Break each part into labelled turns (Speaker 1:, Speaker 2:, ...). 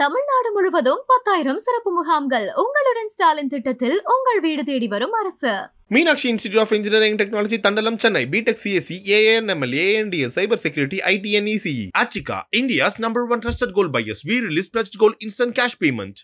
Speaker 1: தமிழ்நாடு முழுவதும் 10,000 சிறப்பு முகாம்கள். உங்களுடன் ஸ்டாலின் திட்டத்தில் உங்கள் வீடு தேடி வரும் அரசு.
Speaker 2: Meenakshi Institute of Engineering Technology, Tandalam, Chennai. BTech CSC, AANML, ANDS, Cyber Security, IT and ECE. Achika, India's #1 trusted gold buyers. We release pledged gold instant cash payment.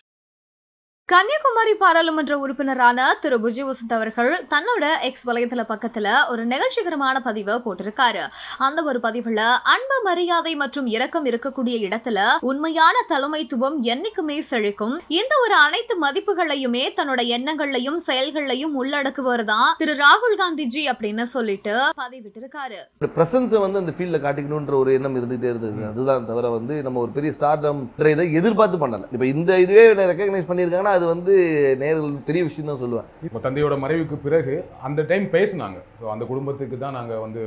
Speaker 1: Kanyakumari பாராளுமன்ற உறுப்பினரான திரு புஜி வசந்த் அவர்கள் தன்னோட எக்ஸ் வலைதள பக்கத்துல ஒரு நிகழ்ச்சிகரமான பதிவை போட்டிருக்காரு. அந்த ஒரு பதிவுல அன்பு, மரியாதை மற்றும் இரக்கம் இருக்கக்கூடிய இடத்துல உண்மையான தலைமைத்துவம் என்னைக்குமே செழிக்கும். இந்த ஒரு அனைத்து மதிப்புகளையுமே தன்னோட எண்ணங்களையும் செயல்களையும் உள்ளடக்குவர் தான் திரு ராகுல் காந்திஜி அப்படின்னு சொல்லிட்டு பதிவிட்டு இருக்காரு.
Speaker 3: பிரசன்ஸை வந்து அந்த ஃபீல்ட்ல காட்டிக்கணும்ன்ற ஒரு எண்ணம் இருந்துகிட்டே இருந்தது. அதுதான் தவிர வந்து நம்ம ஒரு பெரிய ஸ்டார்டம் இதை எதிர்பார்த்து பண்ணல. இப்ப இந்த இதுவே ரெகக்னைஸ் பண்ணியிருக்காங்கன்னா அது வந்து நேர்கள் பெரிய விஷயம் தான் சொல்லுவேன்.
Speaker 4: இப்போ தந்தையோட மறைவுக்கு பிறகு அந்த டைம் பேசினாங்க. ஸோ அந்த குடும்பத்துக்கு தான் நாங்கள் வந்து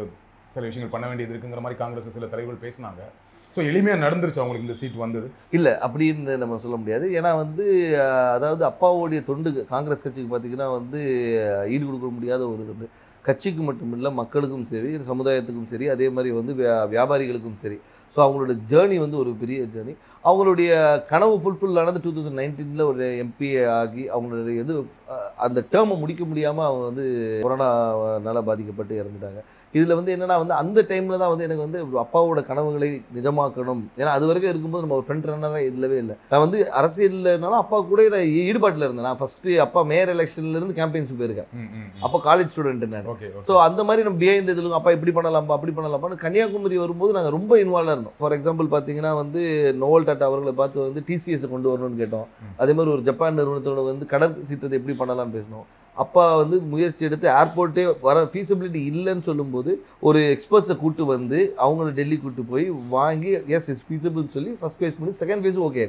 Speaker 4: சில விஷயங்கள் பண்ண வேண்டியது இருக்குங்கிற மாதிரி காங்கிரஸ் சில தலைவர்கள் பேசினாங்க. ஸோ எளிமையாக நடந்துருச்சு அவங்களுக்கு இந்த சீட் வந்தது
Speaker 3: இல்லை அப்படின்னு நம்ம சொல்ல முடியாது. ஏன்னா வந்து அதாவது அப்பாவுடைய தொண்டு காங்கிரஸ் கட்சிக்கு பார்த்தீங்கன்னா வந்து ஈடு கொடுக்க முடியாத ஒரு தொண்டு. கட்சிக்கு மட்டும் இல்லை, மக்களுக்கும் சரி, சமுதாயத்துக்கும் சரி, அதே மாதிரி வந்து வியாபாரிகளுக்கும் சரி. ஸோ அவங்களோட ஜேர்னி வந்து ஒரு பெரிய ஜேர்னி. அவங்களுடைய கனவு ஃபுல்ஃபில் ஆனது 2019 ஒரு எம்பி ஆகி அவங்களுடைய அந்த டேர்மை முடிக்க முடியாமல் அவங்க வந்து கொரோனாவால் பாதிக்கப்பட்டு இறந்துட்டாங்க. இதில் வந்து என்னென்னா வந்து அந்த டைமில் தான் வந்து எனக்கு வந்து அப்பாவோட கனவுகளை நிஜமாக்கணும். ஏன்னா அது வரைக்கும் இருக்கும்போது நம்ம ஒரு ஃப்ரண்ட் ரன்னராக இல்லவே இல்லை. நான் வந்து அரசியல்னாலும் அப்பா கூட நான் ஈடுபாட்டில் இருந்தேன். நான் ஃபஸ்ட்டு அப்பா மேயர் எலெக்ஷன்லேருந்து கேம்பெயின்ஸ் போயிருக்கேன். அப்போ காலேஜ் ஸ்டூடெண்ட் நான். ஸோ அந்த மாதிரி நம்ம பிஹைண்ட் இதில் அப்பா இப்படி பண்ணலாம்ப்பா அப்படி பண்ணலாம்ப்பான்னு கன்னியாகுமரி வரும்போது நாங்கள் ரொம்ப இன்வால்வாக இருந்தோம். ஃபார் எக்ஸாம்பிள் பார்த்தீங்கன்னா வந்து நோவல் டாட்டா அவர்களை பார்த்து வந்து டிசிஎஸை கொண்டு வரணும்னு கேட்டோம். அதே மாதிரி ஒரு ஜப்பான் நிறுவனத்தோட வந்து கடல் சீற்றத்தை எப்படி பண்ணலாம்னு பேசினோம். அப்பா வந்து முயற்சி எடுத்து ஏர்போர்ட்டே வர ஃபீஸிபிலிட்டி இல்லைன்னு சொல்லும்போது ஒரு எக்ஸ்பர்ட்ஸை கூட்டு வந்து அவங்கள டெல்லி கூட்டு போய் வாங்கி எஸ் இஸ் ஃபீஸிபிள்னு சொல்லி ஃபஸ்ட் ஃபேஸ் பண்ணி செகண்ட் ஃபேஸும் ஓகே.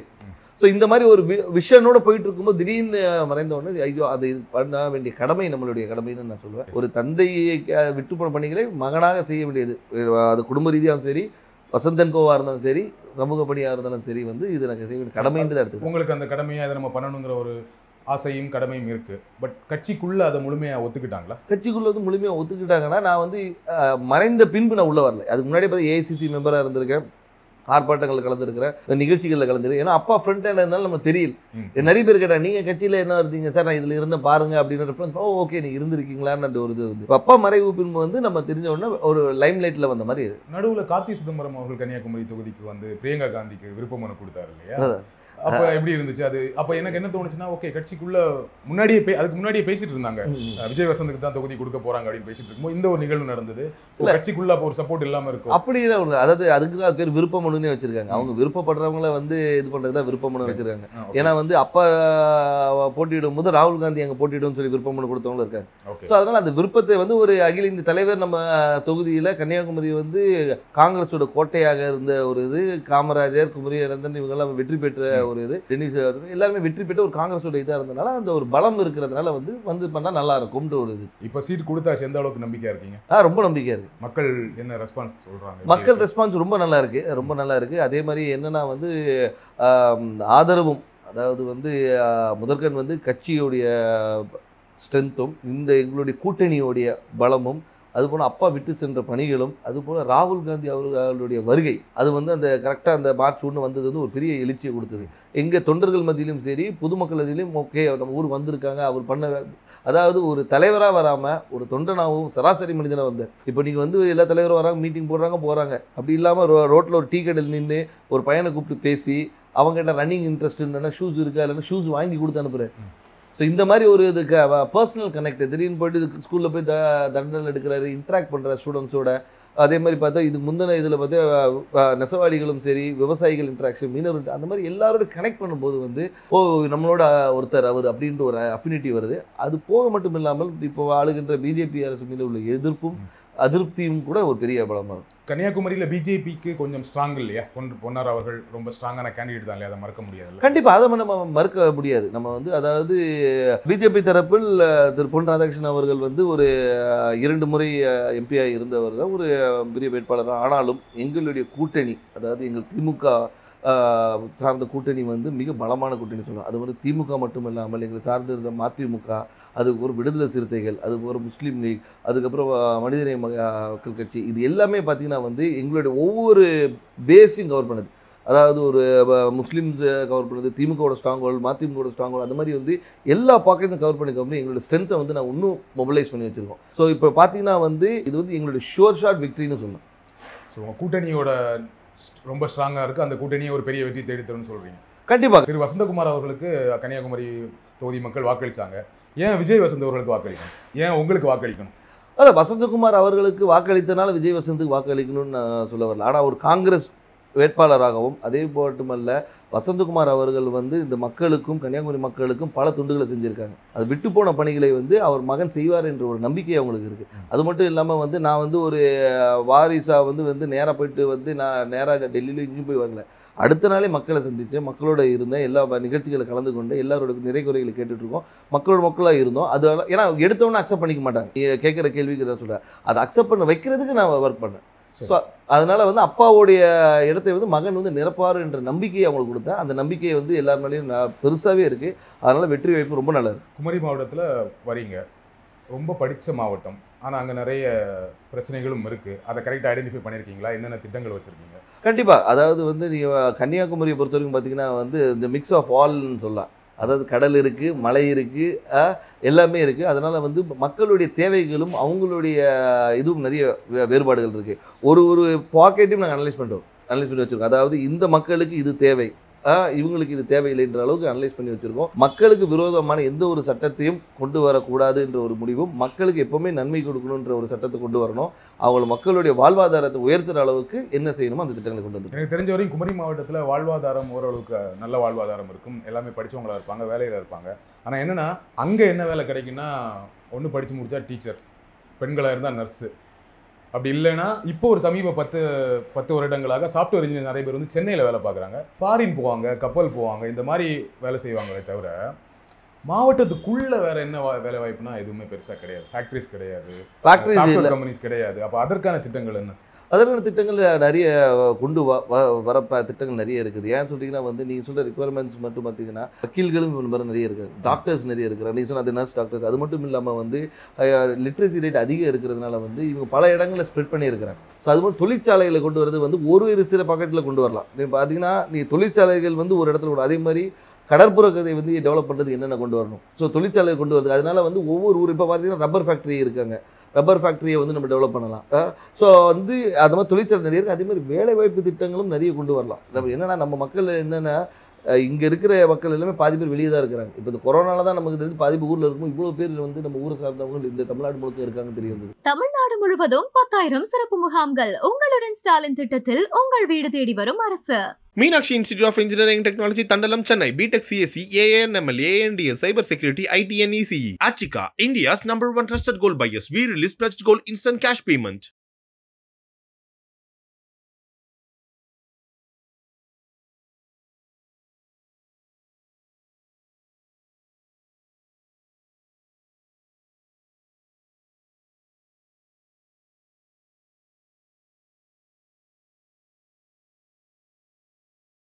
Speaker 3: ஸோ இந்த மாதிரி ஒரு விஷனோட போயிட்டு இருக்கும்போது திடீர்னு மறைந்தவொடனே ஐயோ அதை பண்ண வேண்டிய கடமை நம்மளுடைய கடமைன்னு நான் சொல்லுவேன். ஒரு தந்தையை விட்டு போன பணிகளை மகனாக செய்ய வேண்டியது. அது குடும்ப ரீதியாகவும் சரி, வசந்தன் கோவாக இருந்தாலும் சரி, சமூக பணியாக இருந்தாலும் சரி, வந்து இது எனக்கு செய்ய வேண்டிய கடமைன்றது எடுத்து
Speaker 4: உங்களுக்கு அந்த கடமையை அதை நம்ம பண்ணணுங்கிற ஒரு ஆசையும் கடமையும் இருக்குது. பட் கட்சிக்குள்ளே அதை முழுமையாக ஒத்துக்கிட்டாங்களா?
Speaker 3: கட்சிக்குள்ளே வந்து முழுமையாக ஒத்துக்கிட்டாங்கன்னா நான் வந்து மறைந்த பின்பு நான் உள்ளே வரல. அதுக்கு முன்னாடி பார்த்து ஏஐசிசி மெம்பராக இருந்திருக்கேன், ஆர்ப்பாட்டங்களில் கலந்துருக்கிறேன், நிகழ்ச்சிகளில் கலந்துருக்கேன். ஏன்னா அப்பா ஃப்ரண்ட் ஹேண்ட் இருந்தாலும் நம்ம தெரியல. நிறைய பேர் கேட்டால் நீங்கள் கட்சியில் என்ன இருந்தீங்க சார், நான் இதில் இருந்த பாருங்க அப்படின்னு ரெஃபரன்ஸ். ஓகே நீங்கள் இருந்திருக்கீங்களான்னு ஒரு இது வந்து அப்பா மறைவு பின்பு வந்து நம்ம தெரிஞ்ச உடனே ஒரு லைம் லைட்டில் வந்த மாதிரி.
Speaker 4: நடுவில் கார்த்தி சிதம்பரம் அவர்கள் கன்னியாகுமரி தொகுதிக்கு வந்து பிரியங்கா காந்திக்கு விருப்ப மனு கொடுத்தாரு இல்லையா? அப்போ எப்படி இருந்துச்சு அது? அப்போ எனக்கு என்ன தோணுச்சுன்னா, ஓகே கட்சிக்குள்ள முன்னாடியே அதுக்கு முன்னாடியே பேசிட்டு இருந்தாங்க விஜய் வசந்துக்கு தான் தொகுதி கொடுக்க போறாங்க அப்படின்னு பேசிட்டு இருக்கும்போது இந்த ஒரு நிகழ்வு நடந்தது. கட்சிக்குள்ள அப்போ ஒரு சப்போர்ட் இல்லாமல் இருக்கும்.
Speaker 3: அப்படி இல்லை. அதாவது அதுக்கு தான் பேர் விருப்ப மனுன்னே வச்சிருக்காங்க. அவங்க விருப்பப்படுறவங்கள வந்து இது பண்ணுறது தான் விருப்ப மனு வச்சிருக்காங்க. ஏன்னா வந்து அப்பா போட்டியிடும் போது ராகுல் காந்தி அங்கே போட்டியிடும் சொல்லி விருப்ப மனு கொடுத்தவங்களும் இருக்காங்க. ஸோ அதனால அந்த விருப்பத்தை வந்து ஒரு அகில இந்த தலைவர் நம்ம தொகுதியில் கன்னியாகுமரி வந்து காங்கிரஸோட கோட்டையாக இருந்த ஒரு இது, காமராஜர், குமரியநந்தன் இவங்கெல்லாம் வெற்றி பெற்ற ஒரு இது, டென்னிஸ் எல்லாருமே வெற்றி பெற்று ஒரு காங்கிரஸோட இதாக இருந்தனால அந்த ஒரு பலம் இருக்கிறதுனால வந்து பண்ணால் நல்லா இருக்கும்ன்ற ஒரு இது.
Speaker 4: இப்போ சீட் கொடுத்தாச்சு, எந்த அளவுக்கு நம்பிக்கையா இருக்கீங்க?
Speaker 3: ரொம்ப நம்பிக்கையா இருக்கு.
Speaker 4: மக்கள் என்ன ரெஸ்பான்ஸ் சொல்றாங்க?
Speaker 3: மக்கள் ரெஸ்பான்ஸ் ரொம்ப நல்லா இருக்கு, ரொம்ப நல்லா இருக்கு. அதே மாதிரி என்னன்னா வந்து ஆதரவும், அதாவது வந்து முதற்கண் வந்து கட்சியோடைய ஸ்ட்ரென்த்தும் இந்த எங்களுடைய கூட்டணியோடைய பலமும், அதுபோல் அப்பா விட்டு சென்ற பணிகளும், அதுபோல் ராகுல் காந்தி அவர்களுடைய வருகை, அது வந்து அந்த கரெக்டாக அந்த மார்ச் 1 வந்தது வந்து ஒரு பெரிய எழுச்சியை கொடுத்தது. எங்கள் தொண்டர்கள் மத்தியிலும் சரி, பொதுமக்கள் மத்தியிலும் ஓகே நம்ம ஊர் வந்திருக்காங்க, அவர் பண்ண, அதாவது ஒரு தலைவராக வராமல் ஒரு தொண்டனாகவும் சராசரி மனிதனாக வந்தார். இப்போ நீங்கள் வந்து எல்லா தலைவரும் வராங்க, மீட்டிங் போகிறாங்க. அப்படி இல்லாமல் ரோட்டில் ஒரு டீ கடையில் நின்று ஒரு பையனை கூப்பிட்டு பேசி அவங்ககிட்ட ரன்னிங் இன்ட்ரெஸ்ட் இல்லைன்னா ஷூஸ் இருக்கா, இல்லைன்னா ஷூஸ் வாங்கி கொடுத்து அனுப்புகிறேன். ஸோ இந்த மாதிரி ஒரு இதுக்கு பர்சனல் கனெக்ட், திடீர்னு போய்ட்டு ஸ்கூலில் போய் தண்டனை எடுக்கிறாரு, இன்ட்ராக்ட் பண்ணுற ஸ்டூடெண்ட்ஸோட. அதே மாதிரி பார்த்தா இது முந்தின இதில் பார்த்தா நெசவாளிகளும் சரி, விவசாயிகள் இன்ட்ராக்ஷன், மீனவர், அந்த மாதிரி எல்லாரோட கனெக்ட் பண்ணும்போது வந்து நம்மளோட ஒருத்தர் அவர் அப்படின்ற ஒரு அஃபினிட்டி வருது. அது போக மட்டும் இல்லாமல் இப்போ ஆளுகின்ற பிஜேபி அரசு மீது உள்ள எதிர்ப்பும் அதிருப்தியும் கூட ஒரு பெரிய பலமாக இருக்கும்.
Speaker 4: கன்னியாகுமரியில் பிஜேபிக்கு கொஞ்சம் ஸ்ட்ராங் இல்லையா? பொன்னார் அவர்கள் ரொம்ப ஸ்ட்ராங்கான கேண்டிடேட் தான் இல்லையா? அதை மறக்க முடியாது.
Speaker 3: கண்டிப்பாக அதை நம்ம மறுக்க முடியாது. நம்ம வந்து அதாவது பிஜேபி தரப்பில் திரு பொன் ராதாகிருஷ்ணன் அவர்கள் வந்து ஒரு 2 முறை எம்பியாக இருந்தவர் தான், ஒரு பெரிய வேட்பாளர். ஆனாலும் எங்களுடைய கூட்டணி, அதாவது எங்கள் திமுக சார்ந்த கூட்டணி வந்து மிக பலமான கூட்டணி சொல்லலாம். அது வந்து திமுக மட்டும் இல்லாமல் எங்களை சார்ந்து இருந்த மதிமுக, அதுக்கு ஒரு விடுதலை சிறுத்தைகள், அதுக்கு ஒரு முஸ்லீம் லீக், அதுக்கப்புறம் மனிதநேய மக்கள் கட்சி, இது எல்லாமே பார்த்திங்கன்னா வந்து எங்களுடைய ஒவ்வொரு பேஸையும் கவர் பண்ணுது. அதாவது ஒரு முஸ்லீம்ஸ் கவர் பண்ணுறது, திமுகவோட ஸ்ட்ராங் ஹோல்டு, மதிமுகவோட ஸ்ட்ராங் ஹோல்டு, அந்த மாதிரி வந்து எல்லா பாக்கெட்டும் கவர் பண்ணி எங்களோட ஸ்ட்ரென்த்தை வந்து நான் இன்னும் மொபிலைஸ் பண்ணி வச்சுருக்கோம். ஸோ இப்போ பார்த்தீங்கன்னா வந்து இது வந்து எங்களோட ஷுவர் ஷாட் விக்ட்ரின்னு சொல்லலாம்.
Speaker 4: ஸோ உங்கள் கூட்டணியோட ரொம்ப ஸ்ட்ராங்காக இருக்குது, அந்த கூட்டணியை ஒரு பெரிய வெற்றி தேடித்தரும்னு சொல்கிறீங்க.
Speaker 3: கண்டிப்பாக
Speaker 4: திரு வசந்தகுமார் அவர்களுக்கு கன்னியாகுமரி தொகுதி மக்கள் வாக்களித்தாங்க. ஏன் விஜய் வசந்த் அவர்களுக்கு வாக்களிக்கணும்? ஏன் உங்களுக்கு வாக்களிக்கணும்?
Speaker 3: அதான் வசந்தகுமார் அவர்களுக்கு வாக்களித்தனால விஜய் வசந்துக்கு வாக்களிக்கணும்னு நான் சொல்ல வரல. ஆனால் ஒரு காங்கிரஸ் வேட்பாளராகவும் அதே மட்டுமல்ல வசந்தகுமார் அவர்கள் வந்து இந்த மக்களுக்கும் கன்னியாகுமரி மக்களுக்கும் பல துண்டுகளை செஞ்சுருக்காங்க. அது விட்டு போன பணிகளை வந்து அவர் மகன் செய்வார் என்ற ஒரு நம்பிக்கை அவங்களுக்கு இருக்குது. அது மட்டும் இல்லாமல் வந்து நான் வந்து ஒரு வாரிசாக வந்து நேராக போயிட்டு வந்து நான் நேராக டெல்லியில் இங்கேயும் போய் வரல. அடுத்த நாளே மக்களை சந்தித்தேன், மக்களோட இருந்தேன், எல்லா நிகழ்ச்சிகளை கலந்து கொண்டு எல்லாரோட நிறை குறைகளை கேட்டுட்ருக்கோம், மக்களாக இருந்தோம். அது ஏன்னா எடுத்தவொன்னே அக்செப்ட் பண்ணிக்க மாட்டாங்க. கேட்குற கேள்விக்கு நான் சொல்கிறேன், அதை அக்செப்ட் பண்ண வைக்கிறதுக்கு நான் ஒர்க் பண்ணேன். ஸோ அதனால் வந்து அப்பாவுடைய இடத்தை வந்து மகன் வந்து நிரப்பார் என்ற நம்பிக்கையை அவங்களுக்கு கொடுத்தேன். அந்த நம்பிக்கையை வந்து எல்லார் மேலேயும் பெருசாகவே இருக்குது. அதனால் வெற்றி வாய்ப்பு ரொம்ப நல்லா இருக்குது.
Speaker 4: குமரி மாவட்டத்தில் வரீங்க, ரொம்ப படித்த மாவட்டம், ஆனால் அங்கே நிறைய பிரச்சனைகளும் இருக்குது. அதை கரெக்டாக ஐடென்டிஃபை பண்ணியிருக்கீங்களா? என்னென்ன திட்டங்கள் வச்சுருக்கீங்க?
Speaker 3: கண்டிப்பாக. அதாவது வந்து நீங்கள் கன்னியாகுமரியை பொறுத்த வரைக்கும் பார்த்தீங்கன்னா வந்து இந்த மிக்ஸ் ஆஃப் ஆல்னு சொல்லலாம். அதாவது கடல் இருக்குது, மலை இருக்குது, எல்லாமே இருக்குது. அதனால் வந்து மக்களுடைய தேவைகளும் அவங்களுடைய இதுவும் நிறைய வேறுபாடுகள் இருக்குது. ஒரு பாக்கெட்டையும் நாங்கள் அனலைஸ் பண்ணி வச்சுருக்கோம். அதாவது இந்த மக்களுக்கு இது தேவை, இவங்களுக்கு இது தேவையில்லைன்ற அளவுக்கு அனலைஸ் பண்ணி வச்சுருக்கோம். மக்களுக்கு விரோதமான எந்த ஒரு சட்டத்தையும் கொண்டு வரக்கூடாது என்ற ஒரு முடிவும், மக்களுக்கு எப்போவுமே நன்மை கொடுக்கணுன்ற ஒரு சட்டத்தை கொண்டு வரணும். அவங்க மக்களுடைய வாழ்வாதாரத்தை உயர்த்துகிற அளவுக்கு என்ன செய்யணுமோ அந்த திட்டங்களை கொண்டு வந்து.
Speaker 4: எனக்கு தெரிஞ்ச வரைக்கும் குமரி மாவட்டத்தில் வாழ்வாதாரம் ஓரளவுக்கு நல்ல வாழ்வாதாரம் இருக்கும். எல்லாமே படித்தவங்களாக இருப்பாங்க, வேலையில் இருப்பாங்க. ஆனால் என்னென்னா அங்கே என்ன வேலை கிடைக்குன்னா, ஒன்று படித்து முடித்தா டீச்சர், பெண்களாக இருந்தால் நர்ஸு, அப்படி இல்லைன்னா இப்போ ஒரு சமீப 10 வருடங்களாக சாஃப்ட்வேர் இன்ஜினியர் நிறைய பேர் வந்து சென்னையில் வேலை பார்க்குறாங்க, ஃபாரின் போவாங்க, கப்பல் போவாங்க, இந்த மாதிரி வேலை செய்வாங்களே தவிர மாவட்டத்துக்குள்ள வேற என்ன வேலை வாய்ப்புனா எதுவுமே பெருசாக கிடையாது. ஃபேக்ட்ரிஸ் கிடையாது, சாஃப்ட்வேர் கம்பெனிஸ் கிடையாது. அப்போ அதற்கான திட்டங்கள் என்ன?
Speaker 3: அதற்கான திட்டங்கள் நிறைய கொண்டு வர திட்டங்கள் நிறைய இருக்குது. ஏன்னு சொல்லிங்கன்னா வந்து நீங்கள் சொல்கிற ரிக்குவயர்மெண்ட்ஸ் மட்டும் பார்த்தீங்கன்னா வக்கீல்களும் மாதிரி நிறைய இருக்குது, டாக்டர்ஸ் நிறைய இருக்கிறாங்க. நீங்கள் சொன்ன அது நர்ஸ் டாக்டர்ஸ். அது மட்டும் இல்லாமல் வந்து லிட்ரஸி ரேட் அதிகம் இருக்கிறதுனால வந்து இவங்க பல இடங்களில் ஸ்ப்ரெட் பண்ணியிருக்கிறாங்க. ஸோ அது மாதிரி தொழிற்சாலைகளை கொண்டு வரது வந்து ஒரு சில பாக்கெட்டில் கொண்டு வரலாம். நீங்கள் பார்த்தீங்கன்னா நீங்கள் தொழிற்சாலைகள் வந்து ஒரு இடத்துல கூட, அதே மாதிரி கடற்புற கதையை வந்து டெவலப் பண்ணுறது என்னென்ன கொண்டு வரணும். ஸோ தொழிற்சாலையை கொண்டு வரது. அதனால வந்து ஒவ்வொரு ஊர் இப்போ பார்த்தீங்கன்னா ரப்பர் ஃபேக்ட்ரி இருக்காங்க, ரப்பர் ஃபேக்ட்ரியை வந்து நம்ம டெவலப் பண்ணலாம். ஸோ வந்து அது மாதிரி தொழிற்சாலை நிறைய இருக்குது. அதே மாதிரி வேலைவாய்ப்பு திட்டங்களும் நிறைய கொண்டு வரலாம். நம்ம என்னென்னா நம்ம மக்கள் என்னென்னா இங்கே இருக்கிற மக்கள் எல்லாமே பாதி பேர் வெளியே தான் இருக்கிறாங்க. இப்போ இந்த கொரோனால தான் நமக்கு தெரிஞ்சு பாதி பேர் ஊரில் இருக்கும். இவ்வளோ பேர் வந்து நம்ம ஊரை சார்ந்தவங்க இந்த தமிழ்நாடு முழுக்க இருக்காங்கன்னு தெரிய வந்தது.
Speaker 1: தமிழ்நாடு முழுவதும் 10,000 சிறப்பு முகாம்கள். உங்களுடன் ஸ்டாலின் திட்டத்தில் உங்கள் வீடு தேடி வரும் அரசு.
Speaker 2: Meenakshi Institute of Engineering Technology, Tandalam, Chennai. BTech CSE, AANML, ANDS, Cyber Security, IT and ECE. Achika, India's #1 trusted gold buyers. We release pledged gold instant cash payment.